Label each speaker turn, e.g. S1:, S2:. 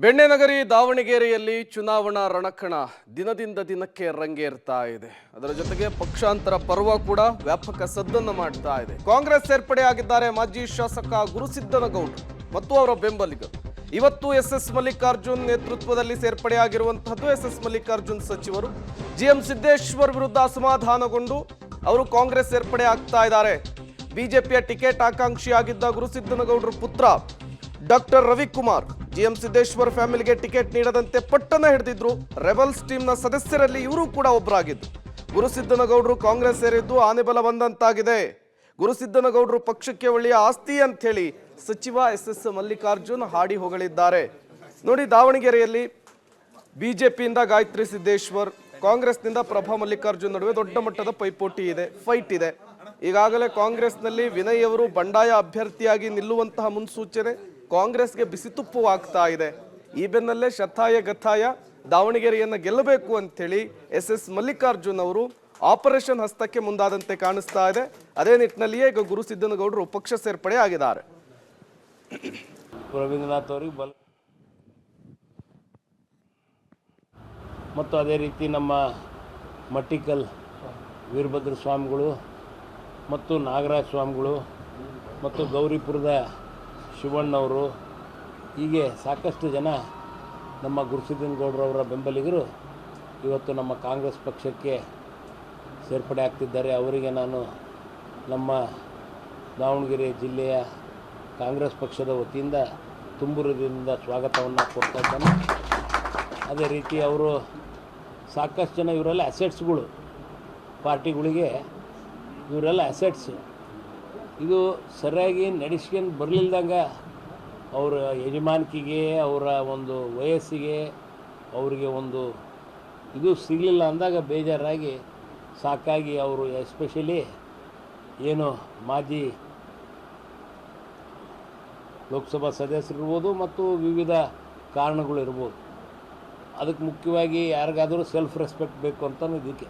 S1: ಬೆಣ್ಣೆನಗರಿ ದಾವಣಗೆರೆಯಲ್ಲಿ ಚುನಾವಣಾ ರಣಕಣ ದಿನದಿಂದ ದಿನಕ್ಕೆ ರಂಗೇರ್ತಾ ಇದೆ. ಅದರ ಜೊತೆಗೆ ಪಕ್ಷಾಂತರ ಪರ್ವ ಕೂಡ ವ್ಯಾಪಕ ಸದ್ದನ್ನು ಮಾಡ್ತಾ ಇದೆ. ಕಾಂಗ್ರೆಸ್ ಸೇರ್ಪಡೆಯಾಗಿದ್ದಾರೆ ಮಾಜಿ ಶಾಸಕ ಗುರುಸಿದ್ದನಗೌಡರು ಮತ್ತು ಅವರ ಬೆಂಬಲಿಗರು. ಇವತ್ತು ಎಸ್ ಮಲ್ಲಿಕಾರ್ಜುನ್ ನೇತೃತ್ವದಲ್ಲಿ ಸೇರ್ಪಡೆಯಾಗಿರುವಂತಹದ್ದು. ಎಸ್ ಮಲ್ಲಿಕಾರ್ಜುನ್ ಸಚಿವರು ಜಿಎಂ ಸಿದ್ದೇಶ್ವರ್ ವಿರುದ್ಧ ಅಸಮಾಧಾನಗೊಂಡು ಅವರು ಕಾಂಗ್ರೆಸ್ ಸೇರ್ಪಡೆ ಆಗ್ತಾ ಇದ್ದಾರೆ. ಬಿಜೆಪಿಯ ಟಿಕೆಟ್ ಆಕಾಂಕ್ಷಿಯಾಗಿದ್ದ ಗುರುಸಿದ್ದನಗೌಡರ ಪುತ್ರ ಡಾಕ್ಟರ್ ರವಿಕುಮಾರ್ ಜಿಎಂ ಸಿದ್ದೇಶ್ವರ್ ಫ್ಯಾಮಿಲಿಗೆ ಟಿಕೆಟ್ ನೀಡದಂತೆ ಪಟ್ಟಣ ಹಿಡಿದಿದ್ರು. ರೆಬಲ್ಸ್ ಟೀಮ್ನ ಸದಸ್ಯರಲ್ಲಿ ಇವರು ಕೂಡ ಒಬ್ಬರಾಗಿದ್ದು. ಗುರುಸಿದ್ದನಗೌಡರು ಕಾಂಗ್ರೆಸ್ ಸೇರಿದ್ದು ಆನೆಬಲ ಬಂದಂತಾಗಿದೆ. ಗುರುಸಿದ್ದನಗೌಡರು ಪಕ್ಷಕ್ಕೆ ಒಳ್ಳೆಯ ಆಸ್ತಿ ಅಂತ ಹೇಳಿ ಸಚಿವ ಎಸ್ ಮಲ್ಲಿಕಾರ್ಜುನ್ ಹಾಡಿ ಹೊಗಳಿದ್ದಾರೆ. ನೋಡಿ, ದಾವಣಗೆರೆಯಲ್ಲಿ ಬಿಜೆಪಿಯಿಂದ ಗಾಯತ್ರಿ ಸಿದ್ದೇಶ್ವರ್, ಕಾಂಗ್ರೆಸ್ನಿಂದ ಪ್ರಭಾ ಮಲ್ಲಿಕಾರ್ಜುನ್ ನಡುವೆ ದೊಡ್ಡ ಮಟ್ಟದ ಪೈಪೋಟಿ ಇದೆ, ಫೈಟ್ ಇದೆ. ಈಗಾಗಲೇ ಕಾಂಗ್ರೆಸ್ನಲ್ಲಿ ವಿನಯ್ ಅವರು ಬಂಡಾಯ ಅಭ್ಯರ್ಥಿಯಾಗಿ ನಿಲ್ಲುವಂತಹ ಮುನ್ಸೂಚನೆ ಕಾಂಗ್ರೆಸ್ಗೆ ಬಿಸಿತುಪ್ಪವಾಗ್ತಾ ಇದೆ. ಈ ಬೆನ್ನಲ್ಲೇ ಶತಾಯ ಗತಾಯ ದಾವಣಗೆರೆಯನ್ನು ಗೆಲ್ಲಬೇಕು ಅಂತೇಳಿ ಎಸ್ ಮಲ್ಲಿಕಾರ್ಜುನ್ ಅವರು ಆಪರೇಷನ್ ಹಸ್ತಕ್ಕೆ ಮುಂದಾದಂತೆ ಕಾಣಿಸ್ತಾ ಇದೆ. ಅದೇ ನಿಟ್ಟಿನಲ್ಲಿಯೇ ಈಗ ಗುರುಸಿದ್ದನಗೌಡರು ಪಕ್ಷ ಸೇರ್ಪಡೆ ಆಗಿದ್ದಾರೆ.
S2: ರವೀಂದ್ರನಾಥ್ ಅವರಿಗೆ ಮತ್ತು ಅದೇ ರೀತಿ ನಮ್ಮ ಮಟ್ಟಿಕಲ್ ವೀರಭದ್ರ ಸ್ವಾಮಿಗಳು ಮತ್ತು ನಾಗರಾಜ ಸ್ವಾಮಿಗಳು ಮತ್ತು ಗೌರಿಪುರದ ಶಿವಣ್ಣವರು, ಹೀಗೆ ಸಾಕಷ್ಟು ಜನ ನಮ್ಮ ಗುರುಸಿದ್ದನಗೌಡರವರ ಬೆಂಬಲಿಗರು ಇವತ್ತು ನಮ್ಮ ಕಾಂಗ್ರೆಸ್ ಪಕ್ಷಕ್ಕೆ ಸೇರ್ಪಡೆ ಆಗ್ತಿದ್ದಾರೆ. ಅವರಿಗೆ ನಾನು ನಮ್ಮ ದಾವಣಗೆರೆ ಜಿಲ್ಲೆಯ ಕಾಂಗ್ರೆಸ್ ಪಕ್ಷದ ವತಿಯಿಂದ ತುಂಬುರದಿಂದ ಸ್ವಾಗತವನ್ನು ಕೊಡ್ತಾ ಇದ್ದೇನೆ. ಅದೇ ರೀತಿ ಅವರು ಸಾಕಷ್ಟು ಜನ ಇವರೆಲ್ಲ ಅಸೆಟ್ಸ್ಗಳು, ಪಾರ್ಟಿಗಳಿಗೆ ಇವರೆಲ್ಲ ಅಸೆಟ್ಸು. ಇದು ಸರಿಯಾಗಿ ನಡೆಸ್ಕೊಂಡು ಬರಲಿಲ್ದಂಗೆ ಅವರ ಯಜಮಾನಿಕೆಗೆ, ಅವರ ಒಂದು ವಯಸ್ಸಿಗೆ ಅವರಿಗೆ ಒಂದು ಇದು ಸಿಗಲಿಲ್ಲ ಅಂದಾಗ ಬೇಜಾರಾಗಿ ಸಾಕಾಗಿ ಅವರು ಎಸ್ಪೆಷಲಿ ಏನು ಮಾಜಿ ಲೋಕಸಭಾ ಸದಸ್ಯರಿರ್ಬೋದು ಮತ್ತು ವಿವಿಧ ಕಾರಣಗಳು ಇರ್ಬೋದು, ಅದಕ್ಕೆ ಮುಖ್ಯವಾಗಿ ಯಾರಿಗಾದರೂ ಸೆಲ್ಫ್ ರೆಸ್ಪೆಕ್ಟ್ ಬೇಕು ಅಂತ ಇದಕ್ಕೆ